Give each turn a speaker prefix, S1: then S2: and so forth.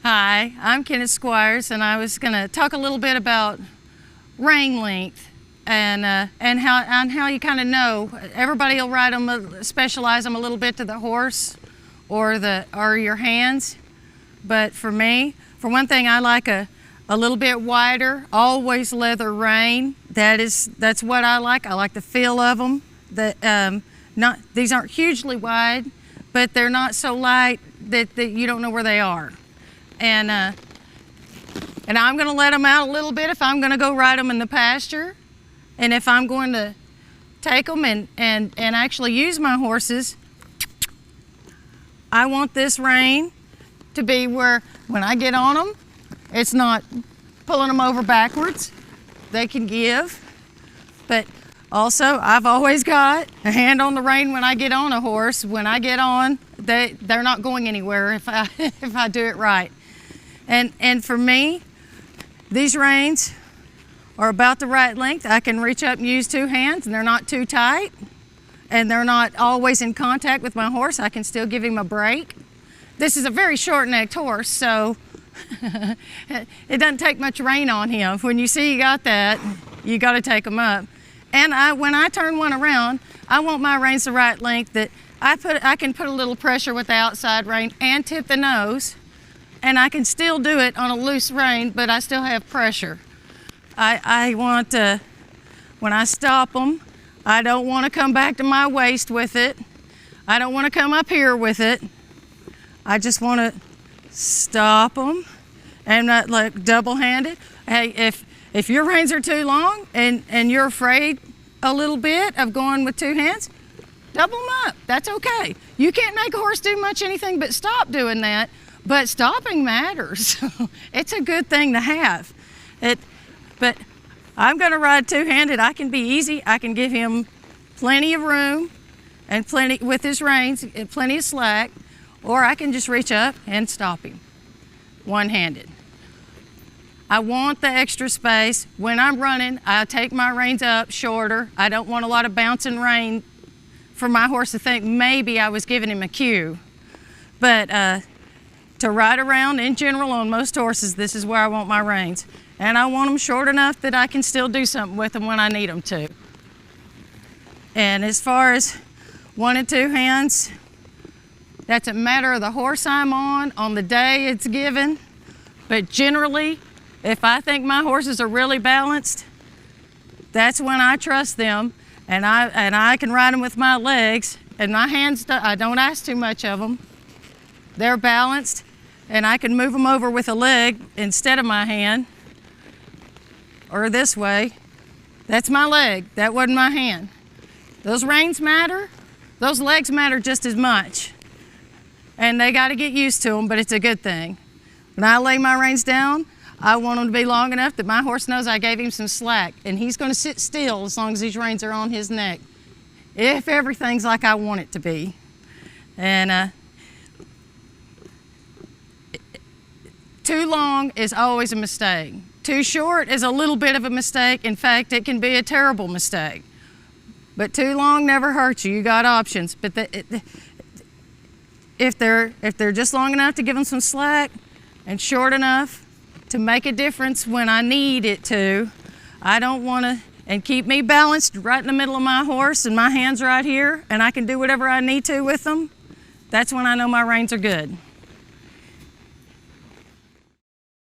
S1: Hi, I'm Kenneth Squires, and I was going to talk a little bit about rein length and how you kind of know. Everybody will ride them, specialize them a little bit to the horse or your hands. But for me, for one thing, I like a little bit wider, always leather rein. That's what I like. I like the feel of them. These aren't hugely wide, but they're not so light that you don't know where they are. And I'm going to let them out a little bit if I'm going to go ride them in the pasture. And if I'm going to take them and actually use my horses, I want this rein to be where when I get on them, it's not pulling them over backwards. They can give. But also, I've always got a hand on the rein when I get on a horse. When I get on, they're not going anywhere if I do it right. And for me, these reins are about the right length. I can reach up and use two hands, and they're not too tight, and they're not always in contact with my horse. I can still give him a break. This is a very short-necked horse, so it doesn't take much rein on him. When you see you got that, you got to take them up. And when I turn one around, I want my reins the right length that I can put a little pressure with the outside rein and tip the nose. And I can still do it on a loose rein, but I still have pressure. I want to, when I stop them, I don't want to come back to my waist with it. I don't want to come up here with it. I just want to stop them and not like double-handed. Hey, if your reins are too long and you're afraid a little bit of going with two hands, double them up. That's okay. You can't make a horse do much anything but stop doing that. But stopping matters. It's a good thing to have. But I'm going to ride two-handed. I can be easy. I can give him plenty of room and plenty with his reins, plenty of slack, or I can just reach up and stop him one-handed. I want the extra space. When I'm running, I take my reins up shorter. I don't want a lot of bouncing rein for my horse to think maybe I was giving him a cue. But to ride around in general on most horses, this is where I want my reins. And I want them short enough that I can still do something with them when I need them to. And as far as one and two hands, that's a matter of the horse I'm on the day it's given. But generally, if I think my horses are really balanced, that's when I trust them. And I can ride them with my legs. And my hands, I don't ask too much of them. They're balanced. And I can move them over with a leg instead of my hand, or this way. That's my leg, that wasn't my hand. Those reins matter, those legs matter just as much. And they got to get used to them, but it's a good thing. When I lay my reins down, I want them to be long enough that my horse knows I gave him some slack, and he's going to sit still as long as these reins are on his neck, if everything's like I want it to be. And too long is always a mistake. Too short is a little bit of a mistake. In fact, it can be a terrible mistake. But too long never hurts you. You got options. But if they're just long enough to give them some slack and short enough to make a difference when I need it to, I don't want to, and keep me balanced right in the middle of my horse and my hands right here, and I can do whatever I need to with them, that's when I know my reins are good.